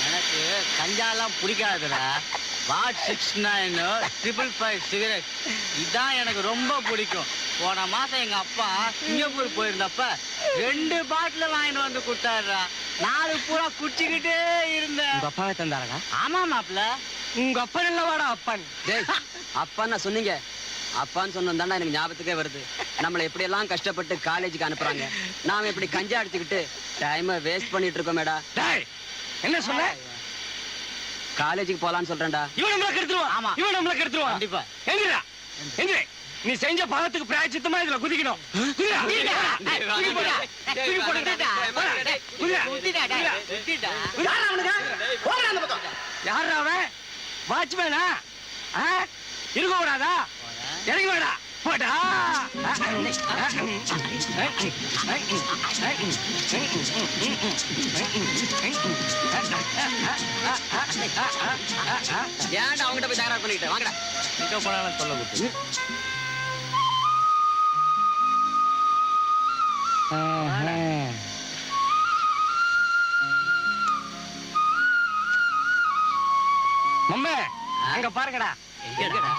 எனக்கு கஞ்சாலாம் பிடிக்காதுடா. What 69 cigarette இதான் எனக்கு ரொம்ப பிடிக்கும். போன மாசம் எங்க அப்பா சிங்கப்பூர் போயிருந்தப்ப 2 பாட்டில் வாங்கிட்டு வந்து கொடுத்தாருடா. 4 பூரா குடிச்சுக்கிட்டே இருந்தேன். உங்க அப்பாவே தந்தாரடா? ஆமா மாப்ள. உங்க அப்பன் இல்லவாடா அப்பன். அப்பான்னு சொன்னீங்க. அப்பான்னு சொன்னதாண்டா எனக்கு ஞாபகத்துக்கே வருது. நம்மளை எப்படி எல்லாம் கஷ்டப்பட்டு காலேஜுக்கு அனுப்புறாங்க. நாம இப்படி கஞ்சா அடிச்சுக்கிட்டு டைமை வேஸ்ட் பண்ணிட்டு இருக்கோம் மேடா. என்ன சொன்ன? காலேஜுக்கு போலான்னு சொல்றேன்டா. இவன் நம்மள கெடுத்துருவான். ஆமா, இவன் நம்மள கெடுத்துருவான். கண்டிப்பா. எந்திரா எந்திரே. நீ செஞ்ச பாவத்துக்கு பிராயச்சித்தமா இதுல குதிக்கணும். யாரா அவன்? வாட்ச்மேனா? இருக்க கூடாதா? இறங்கி வேடா போடா. ஏன்டா அவங்ககிட்ட போய் தகராறு பண்ணிக்கிட்ட? வாங்கடா. இங்க போனாலும் சொல்ல கொடுத்து. மம்மே அங்க பாருங்கடா. எங்கடா?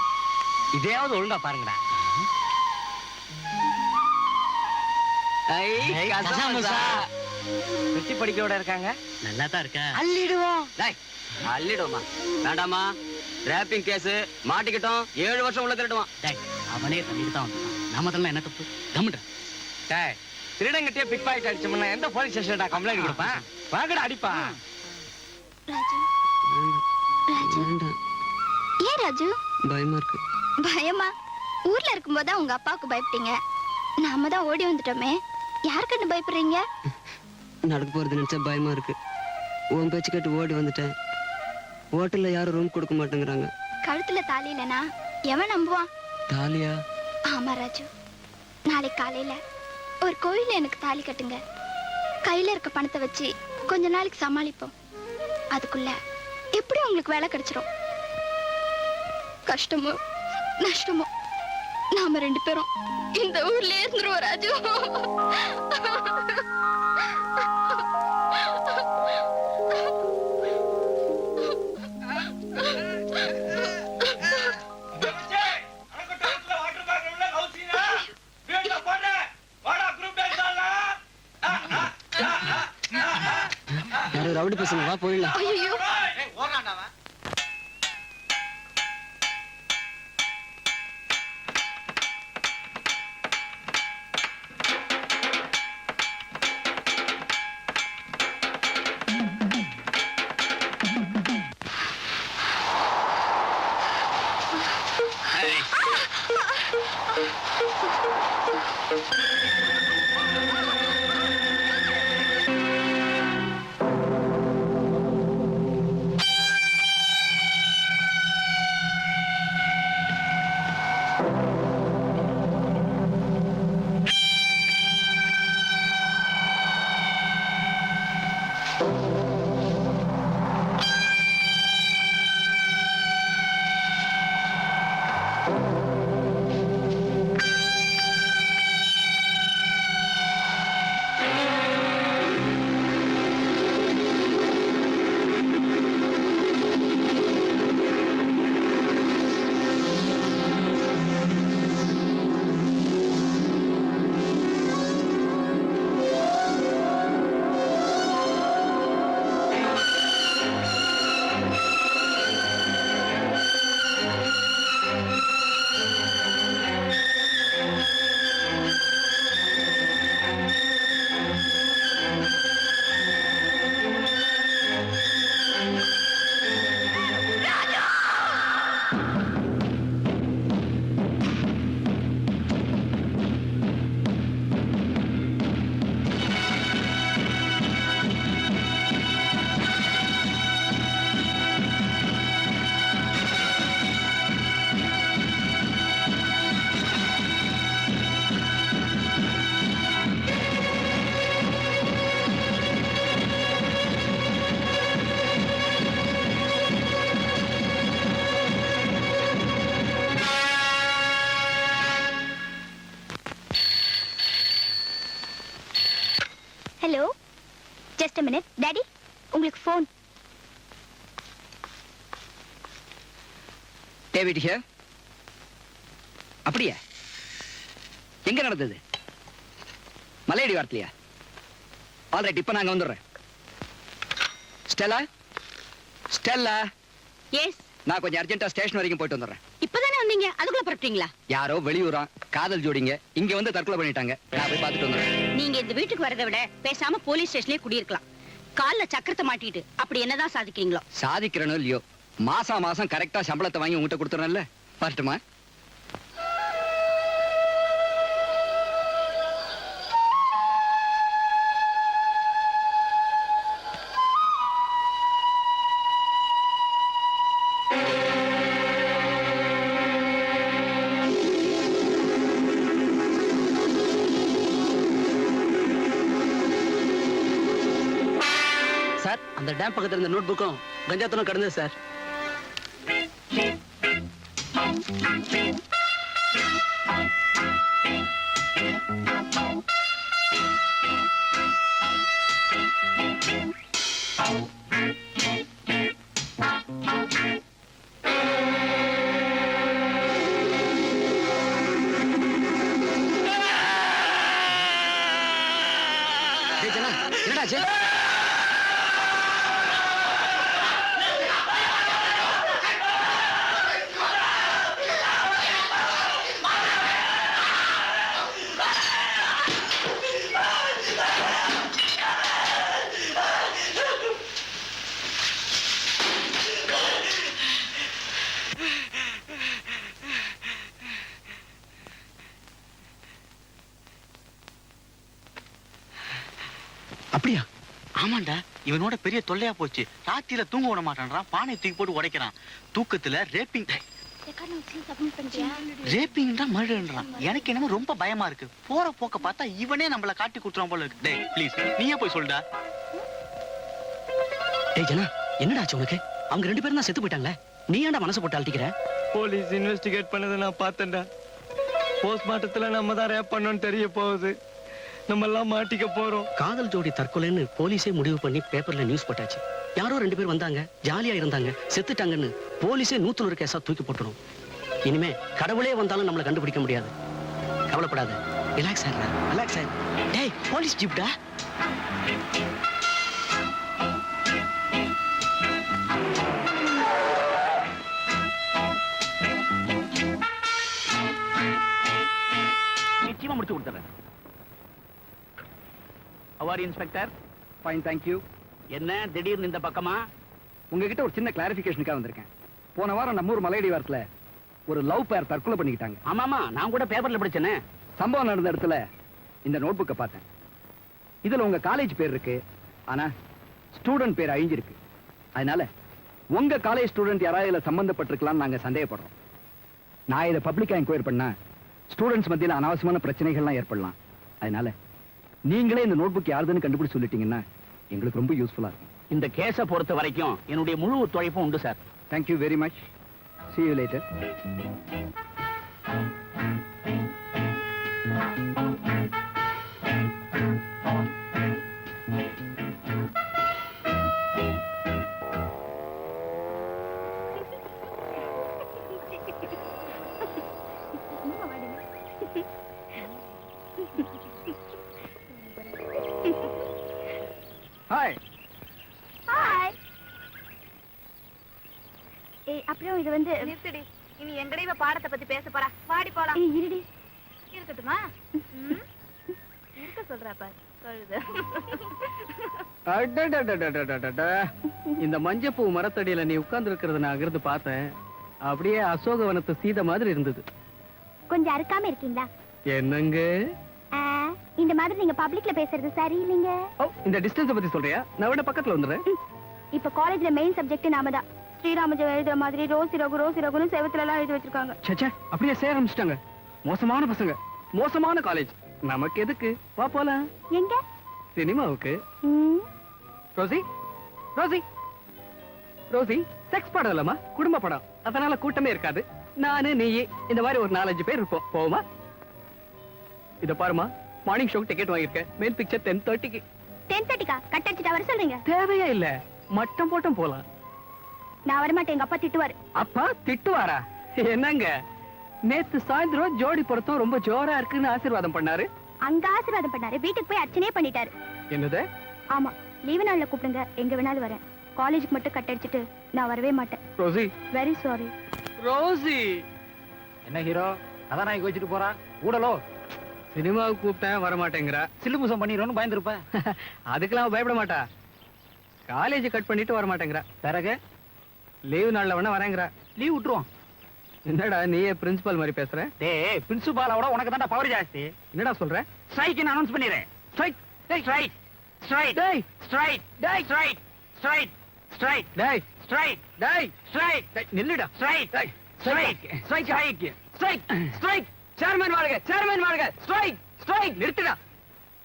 இதையாவது ஒழுங்கா பாருங்கடா. வெட்டி படிக்கோட இருக்காங்க. நல்லா தான் இருக்க. அள்ளிடுவோம். அள்ளிடுவோமா? வேண்டாமா? ரேப்பிங் கேஸ் மாட்டிக்கிட்டோம். 7 வருஷம் உள்ள திருடுவான். அவனே தள்ளிட்டு தான் வந்தான். நாம தான் என்ன தப்பு? கம்முடா. திருடங்கிட்டே பிக் பாக்கெட் அடிச்சோம்னா எந்த போலீஸ் ஸ்டேஷன்டா கம்ப்ளைண்ட் கொடுப்பான்? வாங்கடா அடிப்பா. ராஜு ராஜு ஏன் ராஜு பயமா இருக்கு. பயமா? ஊர்ல இருக்கும்போது உங்க அப்பாவுக்கு பயப்பட்டீங்க. நாம தான் ஓடி வந்துட்டோமே. யாருக்குன்னு பயப்படுறீங்க? நடக்க போறது நினைச்சா பயமா இருக்கு. உன் பேச்சு கேட்டு ஓடி வந்துட்டேன். ஹோட்டல்ல யாரும் ரூம் கொடுக்க மாட்டேங்கிறாங்க. கழுத்துல தாலி இல்லனா எவன் நம்புவான்? தாலியா? ஆமா ராஜு. நாளைக்கு காலையில ஒரு கோயில்ல எனக்கு தாலி கட்டுங்க. கையில இருக்க பணத்தை வச்சு கொஞ்ச நாளைக்கு சமாளிப்போம். அதுக்குள்ள எப்படி உங்களுக்கு வேலை கிடைச்சிரும். கஷ்டமோ நஷ்டமோ நாம 2 பேரும் இந்த ஊர்ல இருந்துருவோம் ராஜு. ரவுடி பசங்க வா போயிடலாம். ஐயோ ஜஸ்ட் மினிட் டாடி, உங்களுக்கு ஃபோன். David here. அப்படியே எங்க நடந்தது? மலையடி வார்த்தையா? ஆல்ரைட், இப்ப நாங்க வந்துடுறேன். ஸ்டெல்லா, ஸ்டெல்லா, எஸ், நான் கொஞ்சம் அர்ஜென்ட்டா ஸ்டேஷன் வரைக்கும் போயிட்டு வந்துடுறேன். இப்பதானே வந்தீங்க, அதுக்குள்ள புறப்பட்டீங்களா? யாரோ வெளியூரா காதல் ஜோடிங்க இங்க வந்து தற்கொலை பண்ணிட்டாங்க. நான் போய் பார்த்துட்டு வந்துடுறேன். நீங்க இந்த வீட்டுக்கு வரதை விட பேசாம போலீஸ் ஸ்டேஷன்லயே குடியிருக்கலாம். கால்ல சக்கரத்தை மாட்டிட்டு அப்படி என்னதான் சாதிக்கிறீங்களோ? சாதிக்கிறனோ இல்லையோ, மாசம் மாசம் கரெக்டா சம்பளத்தை வாங்கி உங்ககிட்ட கொடுத்துறேன்ல. வரட்டுமா? சார், அந்த டேம் பக்கத்துல இருந்த நோட் புக்கும் கஞ்சாத்தனம் கடந்தது சார். டேய் ஜனா, என்னடாச்சு? அப்படியா? ஆமாண்டா, இவனோட பெரிய தொல்லையா போச்சு. ராத்திரில தூங்க விட மாட்டான்றான், பானை தூக்கி போட்டு உடைக்கிறான். தூக்கத்துல ரேப்பிங் ரேப்பிங் தான் மர்டர்ன்றான். எனக்கு என்னமோ ரொம்ப பயமா இருக்கு. போற போக்க பார்த்தா இவனே நம்மள காட்டி குடுத்துறான் போல இருக்கு. டேய் ப்ளீஸ் நீயே போய் சொல்டா. டேய் ஜனா, என்னடாச்சு உனக்கு? அவங்க 2 பேரும் தான் செத்து போயிட்டாங்களே, நீ ஏன்டா மனசு போட்டு அழட்டிக்கிற? போலீஸ் இன்வெஸ்டிகேட் பண்ணதை நான் பார்த்தேன்டா. போஸ்ட்மார்ட்டத்துல நம்ம தான் ரேப் பண்ணோம்னு தெரிய போகுது. நம்ம எல்லாம் மாட்டிக்க போறோம். காதல் ஜோடி தற்கொலைன்னு போலீஸே முடிவு பண்ணி பேப்பர்ல நியூஸ் போட்டாச்சு. யாரோ 2 பேர் வந்தாங்க, ஜாலியா இருந்தாங்க, செத்துட்டாங்கன்னு போலீஸே 100 கேஸா தூக்கி போட்டுரும். இனிமே கடவுளே வந்தாலும் நம்மளை கண்டுபிடிக்க முடியாது. கவலைப்படாத, ரிலாக்ஸ் ஆயிடுறா, ரிலாக்ஸ் ஆயிரு. டேய், போலீஸ் ஜீப்டா. நிச்சயமா முடிச்சு கொடுத்துறேன். அவாரி இன்ஸ்பெக்டர். Fine, thank you. என்ன திடீர்னு இந்த பக்கமா? உங்ககிட்ட ஒரு சின்ன கிளாரிபிகேஷனுக்காக வந்திருக்கேன். போன வாரம் நம்ம ஊர் மலையடி வாரத்துல ஒரு லவ் பேர் தற்கொலை பண்ணிக்கிட்டாங்க. ஆமாமா, நான் கூட பேப்பர்ல படிச்சேனே. சம்பவம் நடந்த இடத்துல இந்த நோட் புக்கை பார்த்தேன். இதுல உங்க காலேஜ் பேர் இருக்கு, ஆனா ஸ்டூடெண்ட் பேர் அழிஞ்சிருக்கு. அதனால உங்க காலேஜ் ஸ்டூடெண்ட் யாராவது இதுல சம்பந்தப்பட்டிருக்கலாம்னு நாங்க சந்தேகப்படுறோம். நான் இதை பப்ளிக்கா என்கொயரி பண்ணா ஸ்டூடெண்ட்ஸ் மத்தியில அனாவசியமான பிரச்சனைகள்லாம் ஏற்படலாம். அதனால நீங்களே இந்த நோட் புக் யாருதுன்னு கண்டுபிடிச்சு சொல்லிட்டீங்கன்னா எங்களுக்கு ரொம்ப யூஸ்ஃபுல்லா இருக்கும். இந்த கேஸை பொறுத்த வரைக்கும் என்னுடைய முழு ஒத்துழைப்பும் உண்டு sir. Thank you very much. See you later. Hi. Hi. அப்புறம் இது வந்து நிறுத்துடி. இனி எங்கடி இவ பாடத்தை பத்தி பேச போறா? வாடி போலாம். இருடி. இருக்கட்டுமா? இருக்க சொல்றா பாரு. சொல்லுது. அடடடடடடடட. இந்த மஞ்சப்பூ மரத்தடியில நீ உட்கார்ந்து இருக்கிறத நான் அங்கிருந்து பார்த்தேன். அப்படியே அசோகவனத்து சீதை மாதிரி இருந்தது. கொஞ்சம் அறுக்காம இருக்கீங்களா? என்னங்க? இந்த மாதிரி நீங்க பப்ளிக்ல பேசுறது சரியில்லைங்க. ஓ, இந்த டிஸ்டன்ஸ் பத்தி சொல்றியா? நான் விட பக்கத்துல வந்துறேன். இப்ப காலேஜ்ல மெயின் சப்ஜெக்ட் நாம தான். ஸ்ரீராமஜெயம் எழுதுற மாதிரி ரோசி ரகுன்னு செவத்துல எல்லாம் எழுதி வச்சிருக்காங்க. சச்சா, அப்படியே சேர ஆரம்பிச்சிட்டாங்க. மோசமான பசங்க, மோசமான காலேஜ். நமக்கு எதுக்கு? வா போலாம். எங்க? சினிமாவுக்கு. ம். ரோசி, ரோசி, ரோசி, செக்ஸ் படம் இல்லமா, குடும்ப படம். அதனால கூட்டமே இருக்காது. நானு நீ இந்த மாதிரி ஒரு 4-5 பேர் இருப்போம். போவோமா? இத பாருமா, மார்னிங் ஷோக்கு டிக்கெட் வாங்கியிருக்கேன். மெயின் பிக்சர் 10:30க்கு. 10:30க்கா கட் அடிச்சிட்டு வர சொல்றீங்க? தேவையே இல்ல, மட்டம் போட்டும் போலாம். நான் வரமாட்டேன், எங்க அப்பா திட்டுவாரு. அப்பா திட்டுவாரா? என்னங்க, நேத்து சாயந்தரம் ஜோடி பொருத்தம் ரொம்ப ஜோரா இருக்குன்னு ஆசீர்வாதம் பண்ணாரு. அங்க ஆசீர்வாதம் பண்ணாரு, வீட்டுக்கு போய் அர்ச்சனையே பண்ணிட்டாரு. என்னது? ஆமா, லீவு நாள்ல கூப்பிடுங்க, எங்க வேணாலும் வரேன். காலேஜுக்கு மட்டும் கட் அடிச்சிட்டு நான் வரவே மாட்டேன். Rosie, very sorry. ரோசி என்ன ஹீரோ அதான் நான் வச்சுட்டு போறான் ஊடலோ சினிமாவுக்கு கூப்பிட்டேன் வர மாட்டேங்கிறா. சிலுமுசம் பண்ணிடுறோன்னு பயந்துருப்ப அதுக்கெல்லாம் பயப்பட மாட்டா. காலேஜ் கட் பண்ணிட்டு வர மாட்டேங்கிறா. பிறகு லீவு நாள்ல வேணா வரேங்கிறா. லீவ் விட்டுருவோம். என்னடா நீயே பிரின்சிபால் மாதிரி பேசுற? டேய் பிரின்சிபாலோட உனக்கு தான்டா பவர் ஜாஸ்தி. என்னடா சொல்ற? ஸ்ட்ரைக் அனௌன்ஸ் பண்ணிடுறேன். ஸ்ட்ரைக் டேய் ஸ்ட்ரைக் ஸ்ட்ரைக் டேய் ஸ்ட்ரைக் டேய் ஸ்ட்ரைக் ஸ்ட்ரைக் ஸ்ட்ரைக் டேய் ஸ்ட்ரைக் டேய் ஸ்ட்ரைக் டேய், நில்லுடா. ஸ்ட்ரைக் டேய், strike strike strike strike strike. Chairman வாழ்க, சேர்மன் வாழ்க. Strike strike. நிறுத்துடா.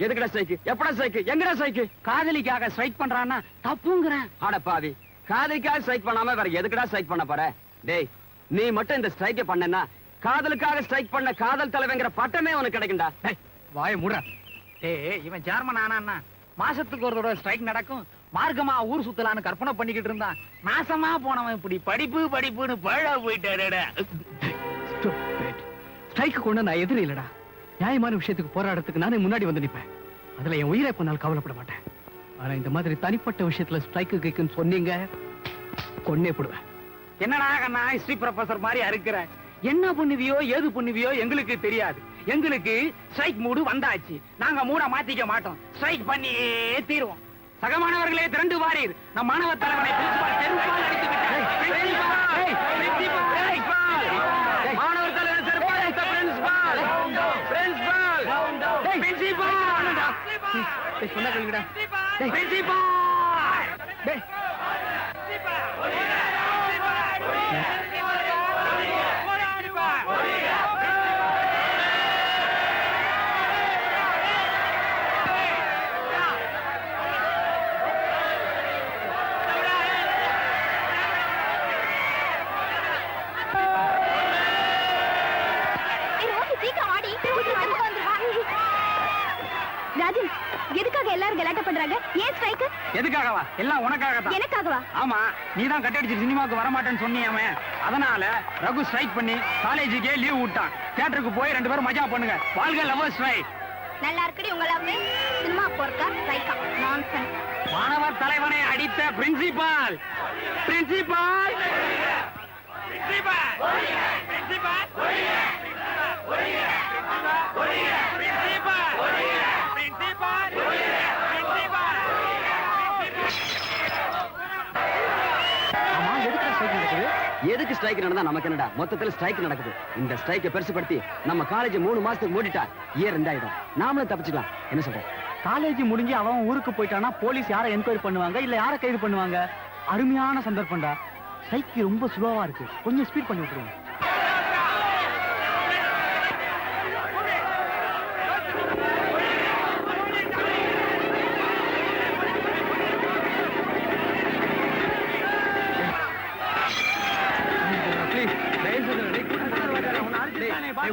எதுக்குடா ஸ்ட்ரைக்? எப்படா ஸ்ட்ரைக்? எங்கடா ஸ்ட்ரைக்? காதலிக்காக ஸ்ட்ரைக் பண்றான்னா தப்புங்கறேன். ஆட பாவி, காதலிக்காக ஸ்ட்ரைக் பண்ணாம வேற எதுக்குடா ஸ்ட்ரைக் பண்ண போற? டேய், நீ மட்டும் இந்த ஸ்ட்ரைக்கை பண்ணனா காதலுக்காக ஸ்ட்ரைக் பண்ண காதல் தலைவங்கிற பட்டமே உனக்கு கிடைக்கும்டா. டேய், வாயை மூடுடா. டேய் இவன் சேர்மன் ஆனான்னா மாசத்துக்கு ஒரு தடவை ஸ்ட்ரைக் நடக்கும், மார்க்கமா ஊர் சுத்தலான்னு கற்பனை பண்ணிக்கிட்டு இருந்தான். நாசமா போனவன் இப்படி படிப்பு படிப்புன்னு பழ போயிட்டாருடா. ஸ்ட்ரைக்கு கொண்டு நான் எதிரி இல்லடா. நியாயமான விஷயத்துக்கு போராடத்துக்கு நானே முன்னாடி வந்து நிப்பேன். அதுல என் உயிரை போனால் கவலைப்பட மாட்டேன். ஆனா இந்த மாதிரி தனிப்பட்ட விஷயத்துல ஸ்ட்ரைக்கு கேக்குன்னு சொன்னீங்க, கொன்னே போடுவேன். என்னடா கண்ணா ஹிஸ்டரி ப்ரொஃபசர் மாதிரி அறுக்கிற? என்ன பண்ணுவியோ ஏது பண்ணுவியோ எங்களுக்கு தெரியாது. எங்களுக்கு ஸ்ட்ரைக் மூடு வந்தாச்சு. நாங்க மூட மாத்திக்க மாட்டோம். ஸ்ட்ரைக் பண்ணியே தீருவோம். சக மாணவர்களே திரண்டு வாரீர். நம் மாணவ தலைவனை பிரின்சிபால் செருப்பால் அடித்து விட்டார். Principal, principal, principal. மாணவர் தலைவர் செருப்பால் அடித்த பிரின்சிபால். Principal, principal. டேய், சொன்னா கேளுங்கடா. டேய், பிரின்சிபால். டேய். ராஜன், எதுக்காக எல்லாரும் கலாட்டா பண்றாங்க? ஏன் ஸ்ட்ரைக்? எதுக்காகவா? எல்லாம் உனக்காக தான். எனக்காகவா? ஆமா, நீதான் கட்டடிச்சு சினிமாவுக்கு வர மாட்டேன்னு சொன்னியாமே. அதனால ரகு ஸ்ட்ரைக் பண்ணி காலேஜுக்கே லீவ் விட்டான். தியேட்டருக்கு போய் 2 பேரும் மஜா பண்ணுங்க. வாழ்க லவர் ஸ்ட்ரைக். நல்லா இருக்குடி உங்க லவ். சினிமா போறதா ஸ்ட்ரைக்கா? நான்சென்ஸ். மாணவர் தலைவனை அடித்த பிரின்சிபால். பிரின்சிபால், பிரின்சிபால், பிரின்சிபால், எதுக்கு ஸ்ட்ரைக் நடந்தா நமக்கு என்னடா? மொத்தத்துல ஸ்ட்ரைக் நடக்குது. இந்த ஸ்ட்ரைக்கை பெருசுபடுத்தி நம்ம காலேஜ் 3 மாசத்துக்கு மூடிட்டா இயர் 2 ஆயிடும். நாமளும் தப்பிச்சுக்கலாம். என்ன சொல்ற? காலேஜ் முடிஞ்சு அவன் ஊருக்கு போயிட்டானா போலீஸ் யாரை என்கொயரி பண்ணுவாங்க, இல்ல யாரை கைது பண்ணுவாங்க? அருமையான சந்தர்ப்பம்டா. ஸ்ட்ரைக் ரொம்ப ஸ்லோவா இருக்கு, கொஞ்சம் ஸ்பீட் பண்ணி விட்டுருவோம்.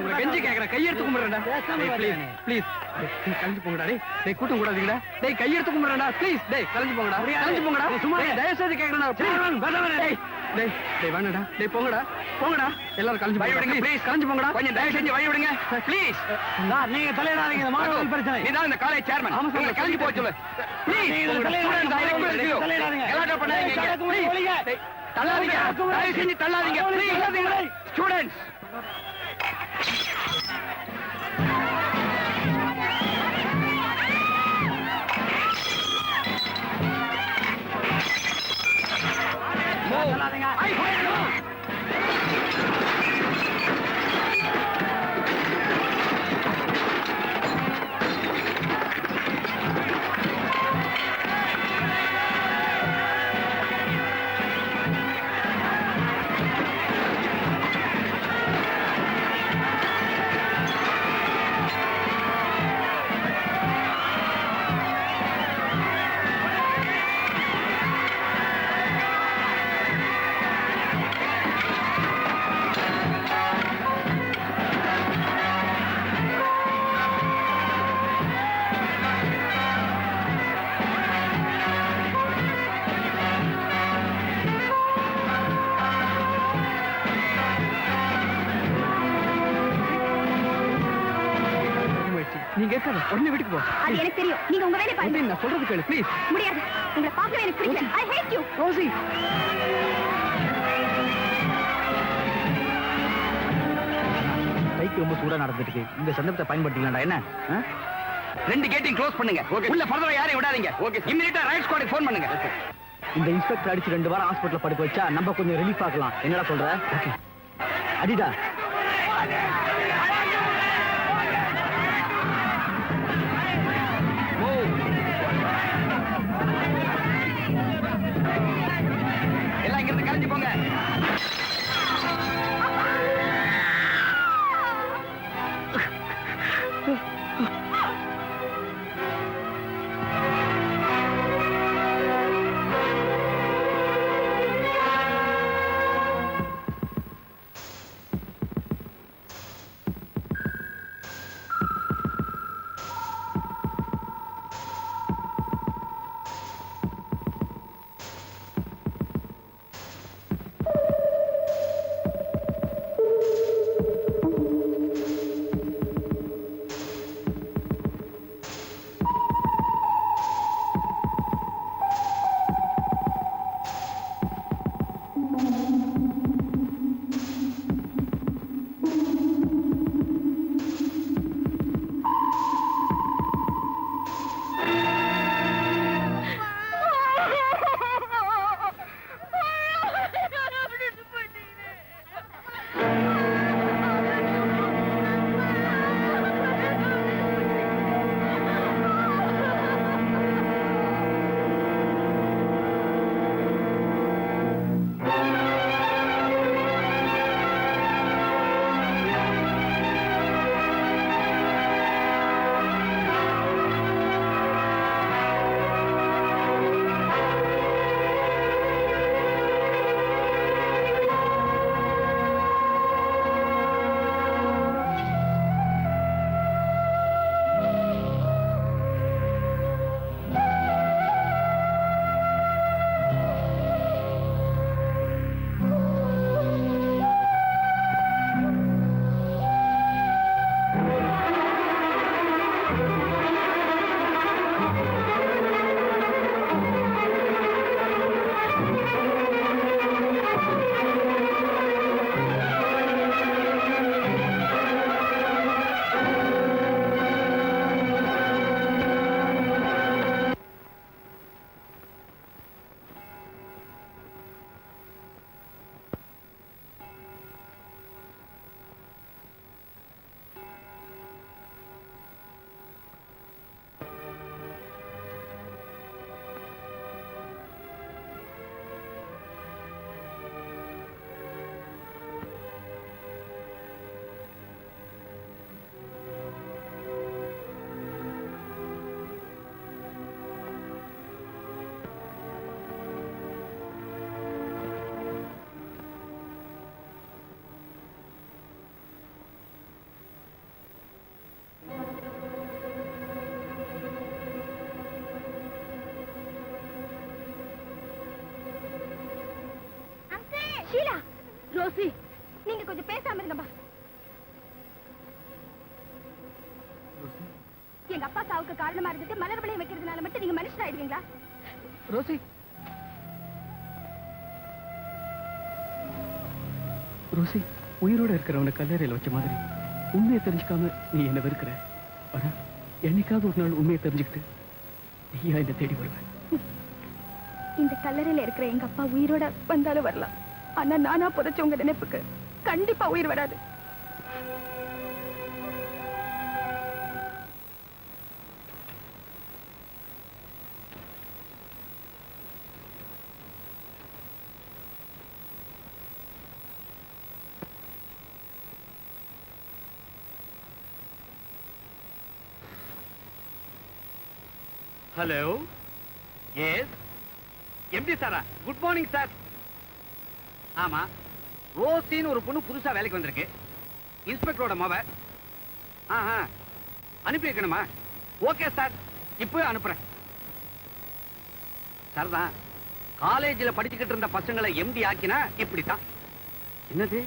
உங்களை கெஞ்சி கேக்குறேன், கையெடுத்து கும்பிடுறேன்டா. ப்ளீஸ் கலைஞ்சு போங்கடா. டேய் கூட்டம் கூடாதீங்கடா. டேய் கையெடுத்து கும்பிடுறேன்டா. ப்ளீஸ் டேய் கலைஞ்சு போங்கடா. கலைஞ்சு போங்கடா. சும்மா தயவு செய்து கேக்குறேன்டா. டேய் டேய் டேய் வேணாடா. டேய் போங்கடா, போங்கடா. எல்லாரும் கலைஞ்சு போங்க ப்ளீஸ். கலைஞ்சு போங்கடா. கொஞ்சம் தயவு செஞ்சு வழி விடுங்க ப்ளீஸ். நீங்க தலையிடாதீங்க, இந்த மாணவர்கள் பிரச்சனை. நீதான் இந்த காலேஜ் சேர்மன். உங்களை கலைஞ்சு போக சொல்லு ப்ளீஸ். கலாட்டா பண்ணாதீங்க ப்ளீஸ். தள்ளாதீங்க, தயவு செஞ்சு தள்ளாதீங்க ப்ளீஸ். ஸ்டூடண்ட்ஸ், நீங்க இருக்காத உடனே வீட்டுக்கு போ. அது எனக்கு தெரியும். நீங்க உங்க வேலையை பாருங்க. நான் சொல்றது கேளு ப்ளீஸ். முடியாது. உங்களை பார்க்கவே எனக்கு பிடிக்கல. I hate you. Rosie bike ரொம்ப சூடா நடந்துட்டு இந்த சந்தர்ப்பத்தை பயன்படுத்திக்கலாம்டா. என்ன 2 கேட்டையும் க்ளோஸ் பண்ணுங்க. உள்ள ஃபர்தரா யாரையும் விடாதீங்க. இமிடியேட்டா ரைட் ஸ்குவாடுக்கு ஃபோன் பண்ணுங்க. இந்த இன்ஸ்பெக்டர் அடிச்சு 2 வாரம் ஹாஸ்பிடல்ல படுக்க வச்சா நம்ம கொஞ்சம் ரிலீஃப் ஆகலாம். என்னடா சொல்ற? அடிடா. எல்லாம் இங்க இருந்து கலைஞ்சு போங்க. ஷீலா, ரோசி, நீங்க கொஞ்சம் பேசாம இருங்கப்பா. எங்க அப்பா சாவுக்கு காரணமா இருந்துட்டு மலர் விளைய வைக்கிறதுனால மட்டும் நீங்க மனுஷன் ஆயிடுவீங்களா? ரோசி ரோசி உயிரோட இருக்கிறவனை கல்லறையில வச்ச மாதிரி உண்மையை தெரிஞ்சுக்காம நீ என்ன வெறுக்கிற. ஆனா என்னைக்காவது ஒரு நாள் உண்மையை தெரிஞ்சுக்கிட்டு நீயா என்ன தேடி வருவேன். இந்த கல்லறையில இருக்கிற எங்க அப்பா உயிரோட வந்தாலும் வரலாம். ஆனா நானா புதைச்ச உங்க நினைப்புக்கு கண்டிப்பா உயிர் வராது. ஹலோ எஸ் எப்படி சாரா? Good morning sir. ஆமா, ரோசின்னு ஒரு பொண்ணு புதுசா வேலைக்கு வந்திருக்கு. இன்ஸ்பெக்டரோட மவ. அனுப்பி வைக்கணுமா? ஓகே சார், இப்போ அனுப்புறேன். சார் தான் காலேஜில் படிச்சுக்கிட்டு இருந்த பசங்களை எம்டி ஆக்கினா இப்படித்தான். என்னது,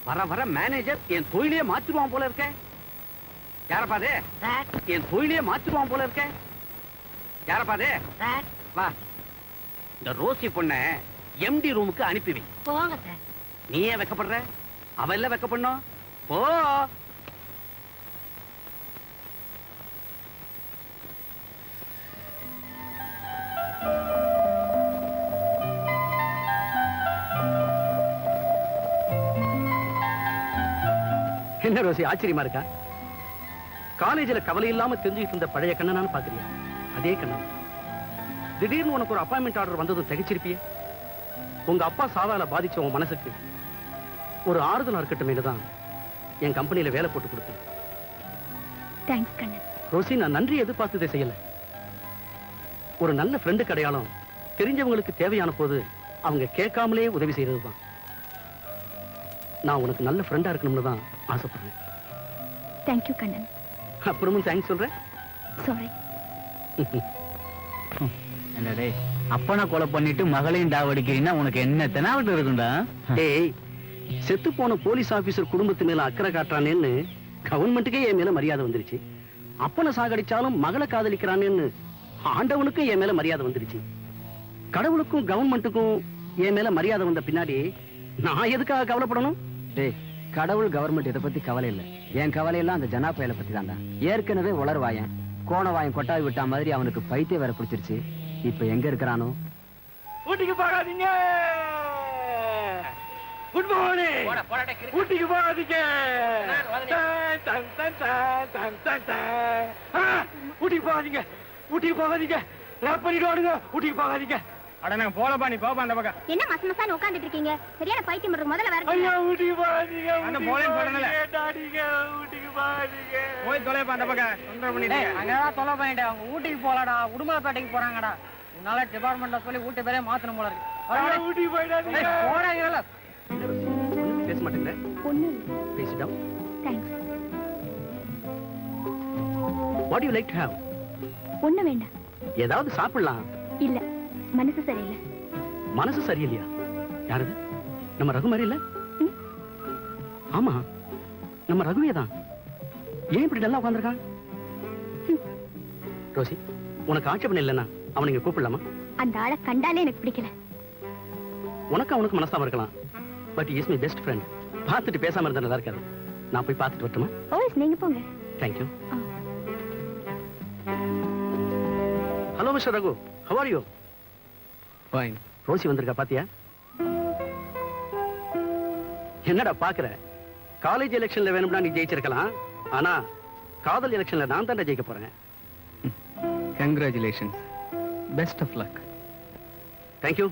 வர வர மேனேஜர் என் தொழிலே மாத்திருவான் போல இருக்க. யாரப்பா அது? சார் என் தொழிலே மாத்திடுவான் போல இருக்க. யாரப்பா அது? சார் வா, இந்த ரோசி பொண்ண எம்டி ரூமுக்கு அனுப்பி வை. போங்க சார். நீ ஏன் வெக்கப்படுற? அவ எல்லாம் வெக்கப்படணும். போ. என்ன ரோசி ஆச்சரியமா இருக்கா? காலேஜ்ல கவலை இல்லாம தெரிஞ்சுக்கிட்டு இருந்த பழைய கண்ணனான்னு பாக்குறியா? அதே கண்ணன். திடீர்னு உனக்கு ஒரு அப்பாயின்மெண்ட் ஆர்டர் வந்ததும் திகைச்சிருப்பியே. உங்க அப்பா சாவால பாதிச்ச உன் மனசுக்கு ஒரு ஆறுதலா இருக்கட்டும் தான் என் கம்பெனியில வேலை போட்டு கொடுத்தேன். தேங்க்ஸ் கண்ணன். ரோசி, நான் நன்றி எதிர்பார்த்ததே செய்யல. ஒரு நல்ல ஃப்ரெண்டு அடையாளம் தெரிஞ்சவங்களுக்கு தேவையான போது அவங்க கேட்காமலே உதவி செய்யறதுதான். நான் உனக்கு நல்ல ஃப்ரெண்டா இருக்கணும்னு தான் ஆசைப்படுறேன். தேங்க்யூ கண்ணன். அப்புறமும் தேங்க்ஸ் சொல்றேன். சாரி. என்னடே அப்பனை கொலை பண்ணிட்டு மகளையும் டாவடிக்கிறீன்னா உனக்கு என்ன தெனாவட்டு இருக்குண்டா? டேய், செத்து போன போலீஸ் ஆபீசர் குடும்பத்து மேல அக்கறை காட்டுறானேன்னு கவர்மெண்ட்டுக்கே என் மேல மரியாதை வந்துருச்சு. அப்பனை சாகடிச்சாலும் மகளை காதலிக்கிறானேன்னு ஆண்டவனுக்கும் என் மேல மரியாதை வந்துருச்சு. கடவுளுக்கும் கவர்மெண்ட்டுக்கும் என் மேல மரியாதை வந்த பின்னாடி நான் எதுக்காக கவலைப்படணும்? டேய், கடவுள் கவர்மெண்ட் இதை பத்தி கவலை இல்ல. என் கவலை எல்லாம் அந்த ஜனா பயலை பத்தி தான்டா. ஏற்கனவே உளர்வாயன் கோணவாயன் கொட்டாவி விட்டா மாதிரி அவனுக்கு பைத்தியம் வேற பிடிச்சிருச்சு. இப்ப எங்க இருக்கிறானோ? ஊட்டிக்கு போகாதீங்க. Good morning. ஊட்டிக்கு போகாதீங்க. ஊட்டிக்கு போகாதீங்க. ஊட்டிக்கு போகாதீங்க. லாக் பண்ணிட்டு வாடுங்க. ஊட்டிக்கு போகாதீங்க. அட நான் போலப்பா, நீ போப்பா அந்த பக்கம். என்ன மசமசான்னு உட்கார்ந்துட்டு இருக்கீங்க? சரியான பைத்தியம் பண்றது முதல்ல வர. ஐயா ஊட்டிக்கு போகாதீங்க. அந்த போலேன்னு சொல்றேன்ல. கேட்டாதீங்க. ஊட்டிக்கு போகாதீங்க. போய் தொலைப்பா அந்த பக்கம். தொந்தரவு பண்ணிட்டு. அங்கதான் சொல்ல போயிட்டேன். அவங்க ஊட்டிக்கு போலாடா, உடுமலைப்பேட்டைக்கு போறாங்கடா. உன்னால டிபார்ட்மெண்ட்ல சொல்லி ஊட்டி பேரே மாத்தணும் போல இருக்கு. ஊட்டிக்கு போயிடாதீங்க. போறாங்க. பேச மாட்டேங்கிற? ஒண்ணு பேசிட்டோம். Thanks. What you like to have? ஒண்ணு வேண்டாம். ஏதாவது சாப்பிடலாம். இல்ல, மனசு சரியில்லை. மனசு சரியில்லையா? யாரது? நம்ம ரகு மாதிரி இல்ல? ம். ஆமா, நம்ம ரகுவே தான். ஏன் இப்படி நல்லா உட்கார்ந்திருக்கான்? ரோசி, உனக்கு ஆட்சேபணம் இல்லைன்னா அவனை இங்க கூப்பிடலாமா? அந்த ஆளை கண்டாலே எனக்கு பிடிக்கல. உனக்கு அவனுக்கு மனசாம இருக்கலாம். But is my best friend. பார்த்துட்டு பேசாம இருந்தா நல்லா இருக்காது. நான் போய் பார்த்துட்டு வரட்டுமா? ஓ, நீங்க போங்க. தேங்க்யூ. ஆ. Hello mister Raghu, how are you? Fine. Rosie வந்திருக்கா பாத்தியா? என்னடா பாக்குற? காலேஜ் எலெக்ஷன்ல வேணும்னா நீ ஜெயிச்சிருக்கலாம். ஆனா காதல் எலெக்ஷன்ல நான் தான் ஜெயிக்க போறேன். Congratulations. Best of luck. Thank you.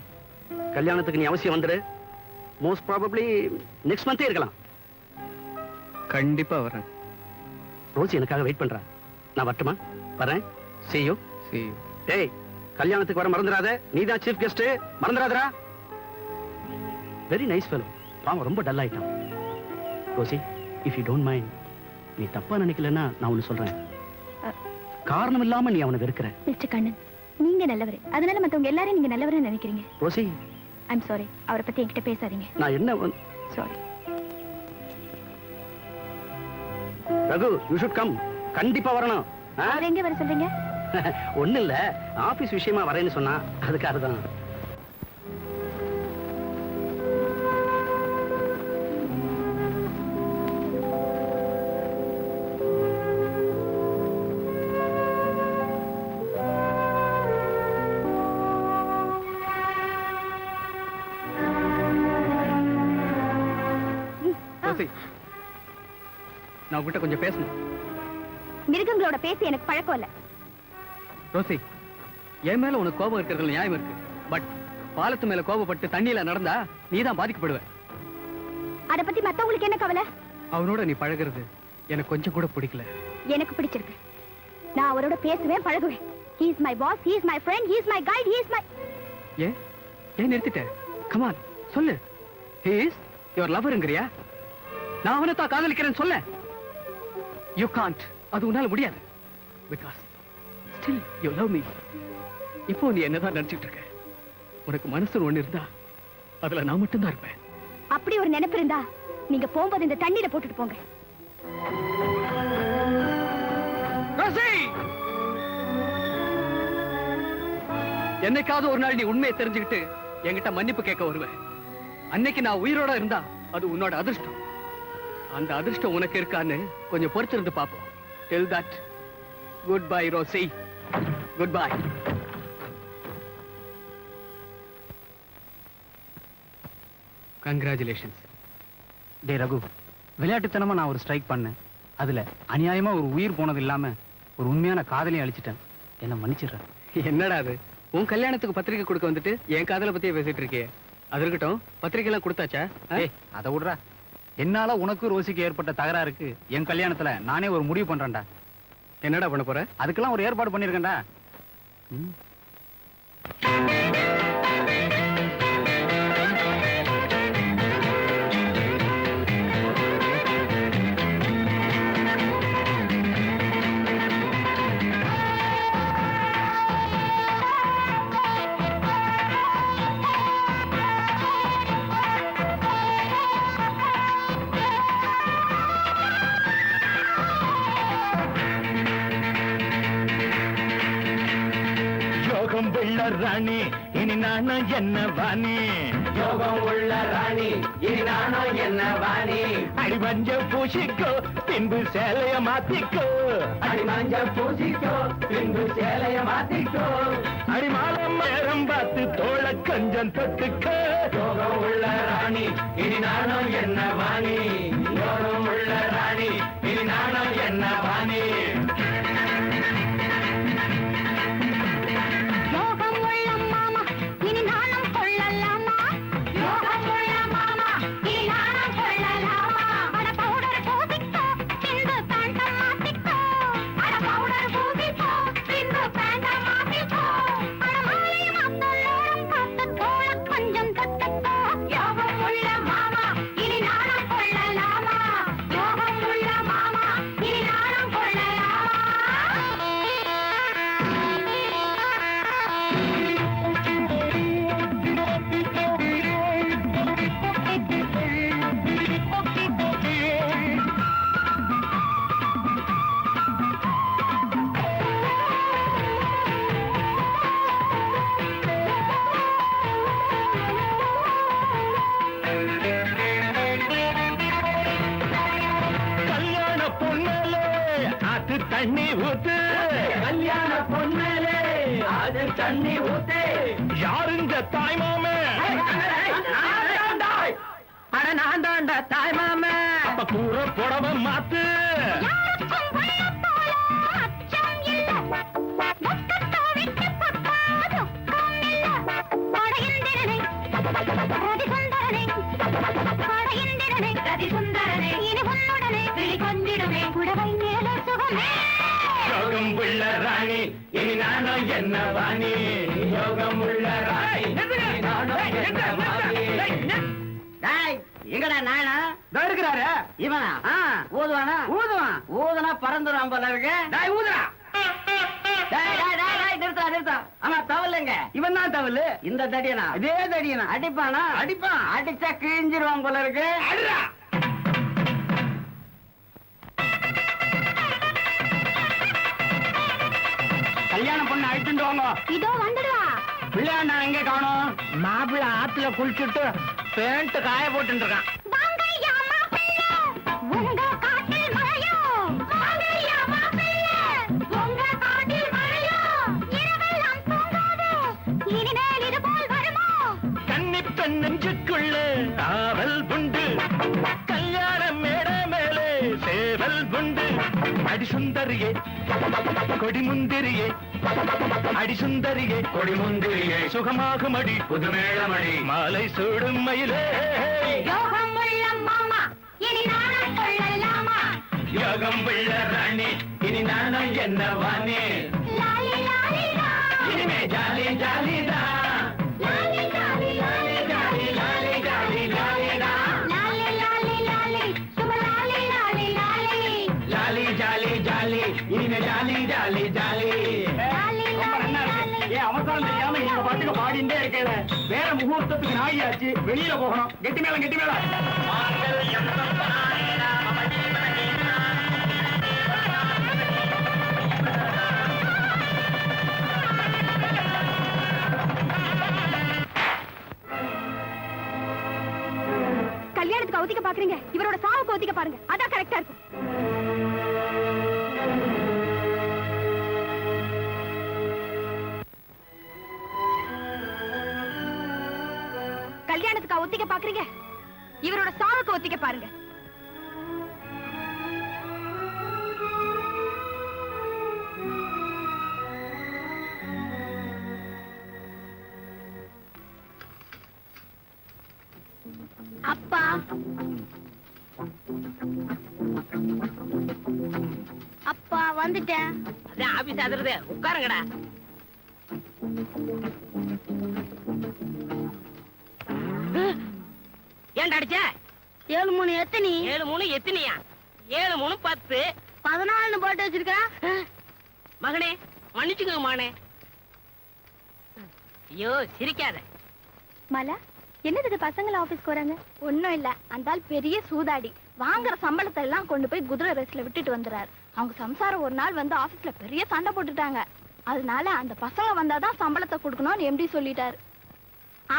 கல்யாணத்துக்கு நீ அவசியம் வந்துரு. மோஸ்ட் ப்ராபப்ளி நெக்ஸ்ட் மந்தே இருக்கலாம். கண்டிப்பா வரேன். ரோசி எனக்காக வெயிட் பண்றா. நான் வரட்டுமா? வரேன். See you. See you. டேய், கல்யாணத்துக்கு வர மறந்துடாத. நீ தான் சீஃப் கெஸ்ட். மறந்துடாதடா. Very nice fellow. பாவம் ரொம்ப டல் ஆயிட்டான். Rosie, if you don't mind, நீ தப்பா நினைக்கலன்னா நான் ஒன்னு சொல்றேன். காரணம் இல்லாம நீ அவனை வெறுக்கிற. மிஸ்டர் கண்ணன், நீங்க நல்லவர். அதனால மத்தவங்க எல்லாரும் நீங்க நல்லவர்னு நினைக்கிறீங்க. Rosie, I'm sorry. அவரை பத்தி என்கிட்ட பேசாதீங்க. நான் என்ன sorry. Raghu, you should come. கண்டிப்பா வரணும். அவர் எங்க வர சொல்றீங்க? ஒண்ணு இல்ல, ஆபீஸ் விஷயமா வரேன்னு சொன்னா அதுக்காக தான். நான் உங்ககிட்ட கொஞ்சம் பேசணும். மிருகங்களோட பேசி எனக்கு பழக்கம் இல்ல. ரோசி, என் மேல உனக்கு கோபம் இருக்கிறதுல நியாயம் இருக்கு. பட் பாலத்து மேல கோபப்பட்டு தண்ணியில நடந்தா நீ தான் பாதிக்கப்படுவ. அத பத்தி மத்தவங்களுக்கு என்ன கவலை? அவனோட நீ பழகுறது எனக்கு கொஞ்சம் கூட பிடிக்கல. எனக்கு பிடிச்சிருக்கு. நான் அவரோட பேசுவேன், பழகுவேன். He is my boss, he is my friend, he is my guide, he is my... ஏன் நிறுத்திட்ட? Come on, சொல்லு. He is your loverங்கறியா? நான் அவனை தான் காதலிக்கிறேன்னு சொல்ல. You can't. அது உன்னால முடியாது. Because still you love me. இப்போ நீ என்னதான் நினைச்சிட்டு இருக்க? உனக்கு மனசுல ஒண்ணு இருந்தா அதுல நான் மட்டும் தான் இருப்பேன். அப்படி ஒரு நினைப்பு இருந்தா நீங்க போகும்போது இந்த தண்ணியில போட்டுட்டு போங்க. ரோசி! என்னைக்காவது ஒரு நாள் நீ உண்மையை தெரிஞ்சுக்கிட்டு என்கிட்ட மன்னிப்பு கேட்க வருவேன். அன்னைக்கு நான் உயிரோட இருந்தா அது உன்னோட அதிர்ஷ்டம். அந்த அதிர்ஷ்டம் உனக்கு இருக்கான்னு கொஞ்சம் பொறுத்திருந்து பார்ப்போம். Till that, goodbye Rosie, goodbye. Congratulations. டே ரகு, விளையாட்டுத்தனமா நான் ஒரு ஸ்ட்ரைக் பண்ணேன். அதுல அநியாயமா ஒரு உயிர் போனது இல்லாம ஒரு உண்மையான காதலையும் அழிச்சிட்டேன். என்ன மன்னிச்சிடுறேன். என்னடா அது, உன் கல்யாணத்துக்கு பத்திரிக்கை கொடுக்க வந்துட்டு என் காதலை பத்தியே பேசிட்டு இருக்கே. அது இருக்கட்டும், பத்திரிக்கை எல்லாம் கொடுத்தாச்சா? ஏய், அதை விடுறா. என்னால உனக்கு ரோசிக்கு ஏற்பட்ட தகராறுக்கு என் கல்யாணத்துல நானே ஒரு முடிவு பண்றேன்டா. என்னடா பண்ண போற? அதுக்கெல்லாம் ஒரு ஏற்பாடு பண்ணிருக்கேன்டா. யோகம் உள்ள ராணி இனி நானும் என்ன வாணி, யோகம் உள்ள ராணி இனி நானும் என்ன வாணி. அடி மஞ்ச பூசிக்கோ பின்பு சேலைய மாத்திக்கோ, அடி மஞ்ச பூசிக்கோ பின்பு சேலைய மாத்திக்கோ. அடி மாலம் நேரம் பார்த்து தோள கொஞ்சம் தொட்டுக்கோ. யோகம் உள்ள ராணி இனி நானும் என்ன வாணி, யோகம் உள்ள ராணி இனி நானும் என்ன வாணி. தண்ணி ஊத்து, கல்யாண பொண்ணலே அது தண்ணி ஊத்து. யாருங்க தாய்மாமே? அட நான் தாண்டா தாய்மாமே. அப்ப கூற புடவை மாத்து. யோகம் உள்ள ராணி இனி நானும் என்ன வாணி, யோகம் உள்ள ராணி இனி நானும் என்ன வாணி. எங்கடா நானா இருக்கிறாரு இவனா? ஊதுவானா? ஊதுவான். ஊதுனா பறந்துரும் போல இருக்கு. ஊதுறா. நிறுத்தா நிறுத்தா. ஆமா தவலுங்க. இவன் தான் தவலு. இந்த தடியனா? இதே தடியனா? அடிப்பானா? அடிப்பான். அடிச்சா கிழிஞ்சிருவான் போல இருக்கு. அடிடா. கல்யாணம் பொண்ணு அழைச்சுட்டு வாங்க. இதோ வந்துடுவா. பிள்ளையாண்டா எங்க காணோம்? மாப்பிள்ளை ஆத்துல குளிச்சுட்டு பேண்ட் காய போட்டு இருக்கான். கன்னி பெண் நெஞ்சுக்குள்ள ஆவல் புண்டு, கல்யாண மேட மேலே சேவல் புண்டு. அடி சுந்தரியே கொடிமுந்திரியே, அடி சுந்தரியே கொடிமுந்திரியே, சுகமாகும் அடி புதுமேளமடி மாலை சூடும் மயிலே. யோகம் உள்ள மாமா இனி நானும் கொள்ளலாமா, யோகம் உள்ள ராணி இனி நானும் என்ன வாணி. லாலி லாலி லா, இனிமே ஜாலி ஜாலி தான். லாலி லாலி லாலி ஜாலி லாலி ஜாலி ஜாலி தான். லாலி லாலி லாலி சுப லாலி லாலி லாலி ஜாலி ஜாலி ஜாலி இனிமே ஜாலி ஜாலி ஜாலி. லாலி லாலி லாலி. ஏன் அவசரம் தெரியாம நீங்க பாட்டுக்கு பாடிண்டே இருக்கல. வேற முகூர்த்தத்துக்கு நாயாச்சு, வெளியில போகணும். கெட்டி மேல கெட்டி மேல. பாக்குறீங்க? இவரோட சாவுக்கு ஒத்திக்க பாருங்க, அதான் கரெக்டா இருக்கும். கல்யாணத்துக்கு ஒத்திக்க பாக்குறீங்க? இவரோட சாவுக்கு ஒத்திக்க பாருங்க. அப்பா, அப்பா வந்துட்டேன். அதான் ஆபீஸ் ஆதரது, உட்காருங்கடா. ஏன்டா அடிச்ச? 7-3 எத்தனி? 7-3 எத்தனையா? 7-3 10. 14 போட்டு வச்சிருக்கா. மகனே மன்னிச்சுக்கோங்க மகனே. ஐயோ சிரிக்காத. மலா, என்னதுக்கு பசங்கள ஆபீஸ்க்கு வராங்க? ஒண்ணும் இல்ல, அந்த ஆள் பெரிய சூதாடி. வாங்குற சம்பளத்தை எல்லாம் கொண்டு போய் குதிரை ரேஸ்ல விட்டுட்டு வந்துறாரு. அவங்க சம்சாரம் ஒரு நாள் வந்து ஆபீஸ்ல பெரிய சண்டை போட்டுட்டாங்க. அதனால அந்த பசங்க வந்தாதான் சம்பளத்தை கொடுக்கணும்னு எம்டி சொல்லிட்டாரு.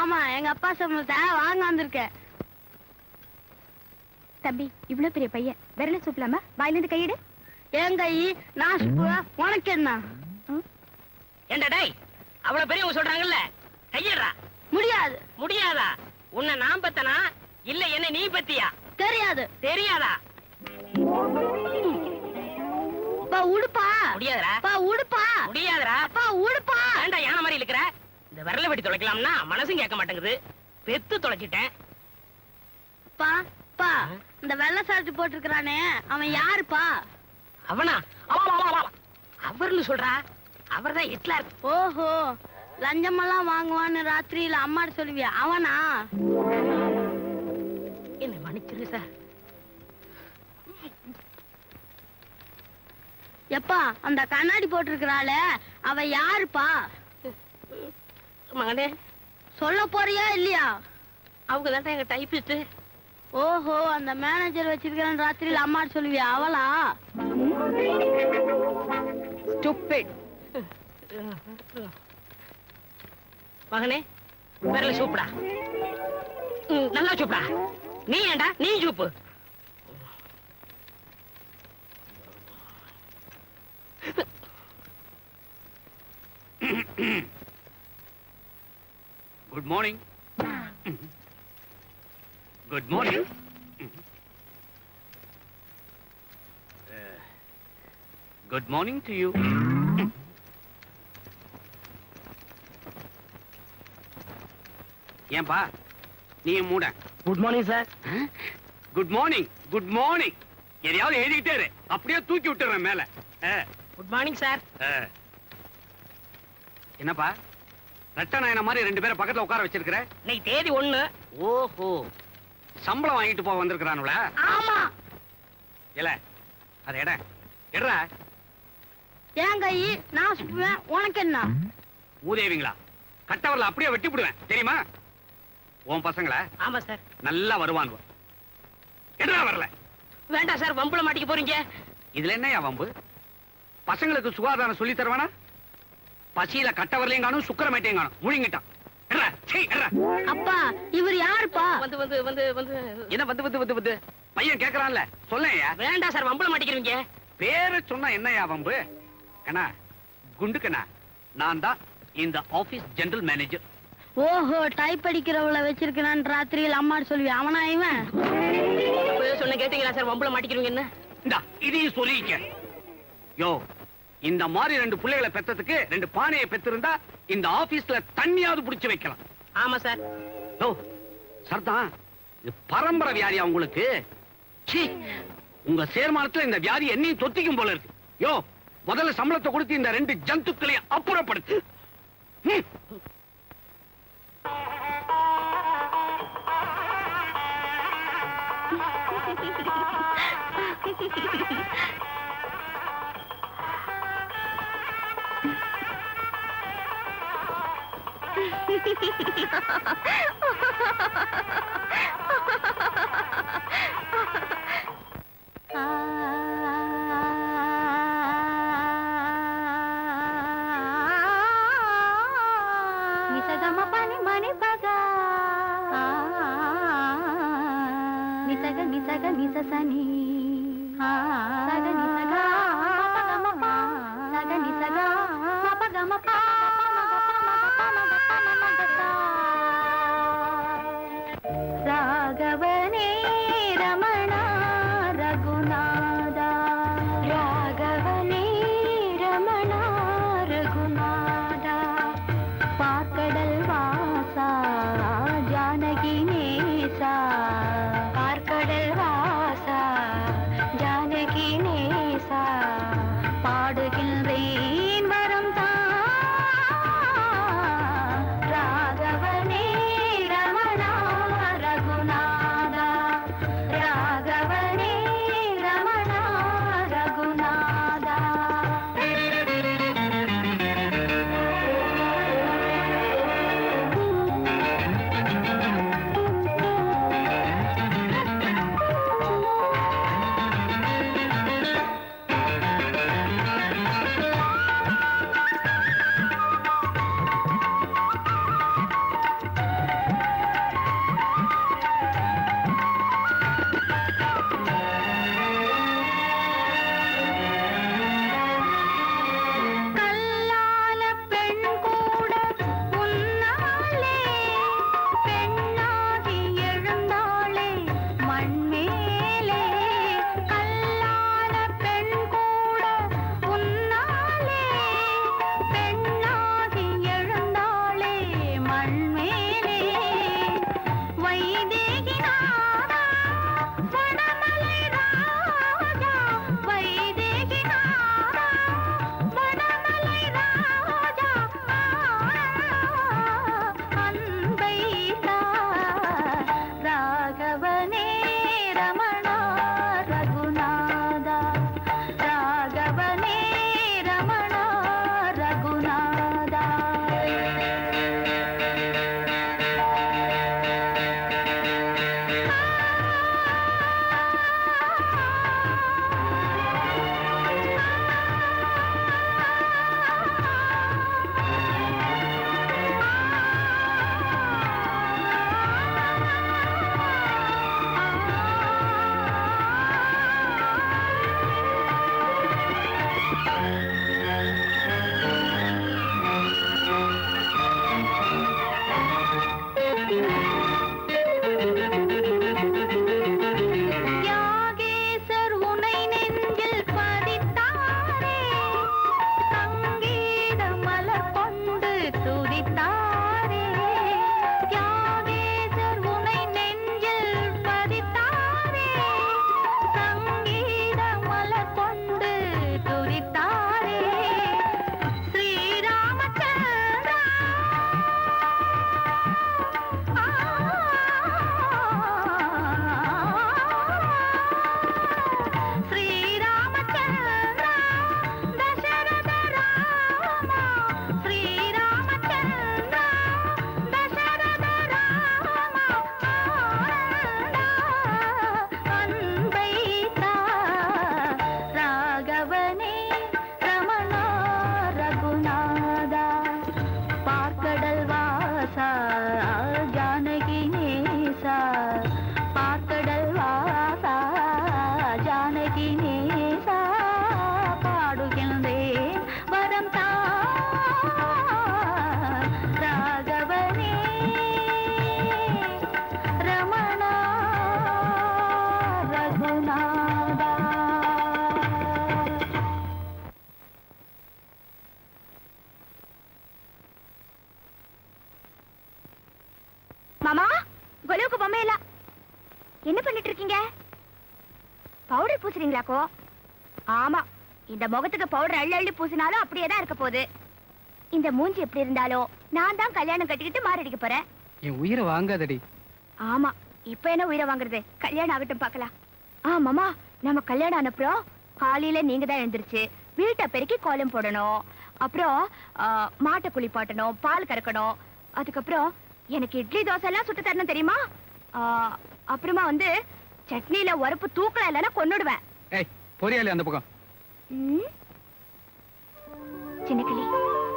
ஆமா, எங்க அப்பா சம்பளத்தை வாங்க வந்திருக்கேன். தம்பி, இவ்வளவு பெரிய பையன் விரல சூப்பலாம வாயிலிருந்து கையிடு. என் கை நான் உனக்கு என்ன? ஏண்டா டேய், அவ்வளவு பெரியவங்க சொல்றாங்கல்ல, கையிடுறா. முடியாது. முடியாதா? உன்னை நான் பத்தனா இல்ல என்ன நீ பத்தியா? தெரியாது. தெரியாதா? அப்பா உடுப்பா. முடியாதுடா. அப்பா உடுப்பா. முடியாதுடா. அப்பா உடுப்பா. ஏண்டா யானை மாதிரி இருக்கிற? இந்த விரல வெட்டி தொலைக்கலாம்னா மனசும் கேட்க மாட்டேங்குது. பெத்து தொலைச்சிட்டேன். அப்பா, அப்பா, இந்த வெள்ளை சார்ஜ் போட்டிருக்கானே அவன் யாருப்பா? அவனா? அவர்னு சொல்றா? அவர்தான் ஹிட்லர். ஓஹோ, லஞ்சமெல்லாம் வாங்குவான்னு ராத்திரியில அம்மாட்ட சொல்லுவியா? அவனா? என்ன மன்னிச்சிரு சார். எப்பா, அந்த கண்ணாடி போட்டிருக்கிறாள அவ யாருப்பா? மகனே, சொல்ல போறியா இல்லையா? அவங்க தான் எங்க டைப்பிஸ்ட். ஓஹோ, அந்த மேனேஜர் வச்சிருக்கிறேன் ராத்திரியில அம்மாட்ட சொல்லுவியா? அவளா? Stupid. மகனே, விரல சூப்புடா. நல்லா சூப்புடா. நீ ஏண்டா நீ soup. Good morning. Good morning. Good morning to you. ஏன்பா நீ மூட? Good morning sir. Good morning, good morning. எதையாவது எழுதிக்கிட்டே இரு, அப்படியே தூக்கி விட்டுறேன் மேல. Good morning sir. என்னப்பா ரெட்ட நாயன மாதிரி 2 பேரை பக்கத்துல உட்கார வச்சிருக்கிற? இன்னைக்கு தேதி 1. ஓஹோ, சம்பளம் வாங்கிட்டு போக வந்திருக்கிறானுல? ஆமா. இல்ல அத எட எடுறா. என் கை நான் சுப்புவேன், உனக்கு என்ன? மூதேவிங்களா, கட்டவரல அப்படியே வெட்டி விடுவேன் தெரியுமா? உன் பசங்கள? ஆமா சார். நல்லா வருவான். எடுறா வரல. வேண்டாம் சார், வம்புல மாட்டிக்க போறீங்க. இதுல என்னையா வம்பு? பசங்களுக்கு சுகாதாரம் சொல்லி தருவானா? பசியில கட்டவரலையும் காணும், சுக்கரமேட்டையும் காணும். முழுங்கிட்டான். எடுறா, சீ, எடுறா. அப்பா, இவர் யாருப்பா? வந்து வந்து வந்து வந்து என்ன வந்து வந்து வந்து வந்து பையன் கேக்குறான்ல, சொல்லையா. வேண்டாம் சார், வம்புல மாட்டிக்கிறீங்க. பேரை சொன்னா என்னையா வம்பு? கண்ணா, குண்டு கண்ணா, நான் தான் இந்த ஆபீஸ் ஜெனரல் மேனேஜர். ஓஹோ, டைப் அடிக்கிறவள வச்சிருக்கான் ராத்திரியில அம்மாட்ட சொல்லுவியா? அவனா இவன்? சொன்ன கேட்டீங்களா சார், வம்புல மாட்டிக்கிறீங்க. என்ன இந்தா இதையும் சொல்லிக்க. யோ, இந்த மாதிரி 2 பிள்ளைகளை பெத்ததுக்கு 2 பானையை பெத்திருந்தா இந்த ஆபீஸ்ல தண்ணியாவது புடிச்சு வைக்கலாம். ஆமா சார். ஓ சர்தான், இது பரம்பரை வியாதியா உங்களுக்கு? சீ, உங்க சேர்மானத்துல இந்த வியாதி என்னையும் தொத்திக்கும் போல இருக்கு. யோ, முதல்ல சம்பளத்தை கொடுத்து இந்த 2 ஜந்துக்களையும் அப்புறப்படுத்து. நிசக தேகினேசா பாடுகின்றேன் வரம் தா ராகவனே ரமணா ரகுநாதா. மாமா கொலுவுக்கு பொம்மை இல்ல. என்ன பண்ணிட்டு இருக்கீங்க? பவுடர் பூசுறீங்களாக்கோ? ஆமா, இந்த முகத்துக்கு பவுடர் அள்ளி அள்ளி பூசினாலும் அப்படியே தான் இருக்க போகுது. இந்த மூஞ்சி எப்படி இருந்தாலும் நான் தான் கல்யாணம் கட்டிக்கிட்டு மாரடிக்க போறேன். என் உயிரை வாங்காதடி. ஆமா, இப்ப என்ன உயிரை வாங்குறது? கல்யாணம் ஆகட்டும் பார்க்கலாம். மாமா, நம்ம கல்யாணம் அனுப்புறோம். காலையில நீங்க தான் எழுந்திருச்சு வீட்டை பெருக்கி கோலம் போடணும். அப்புறம் மாட்டை குளிப்பாட்டணும், பால் கறக்கணும். அதுக்கப்புறம் எனக்கு இட்லி தோசை எல்லாம் சுட்டு தரணும் தெரியுமா? அப்புறமா வந்து சட்னியில உரப்பு தூக்கலாம் இல்லைன்னா கொன்னுடுவேன். ஏய் பொரியாளி அந்த பக்கம். சின்ன கிளி,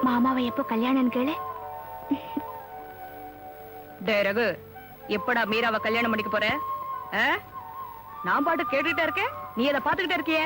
மாமாவை எப்போ கல்யாணம் கேளு. ரகு, எப்படா மீராவை கல்யாணம் பண்ணிக்க போற? நான் பாட்டு கேட்டுக்கிட்டே இருக்கேன், நீ அதை பாத்துக்கிட்டே இருக்கியே.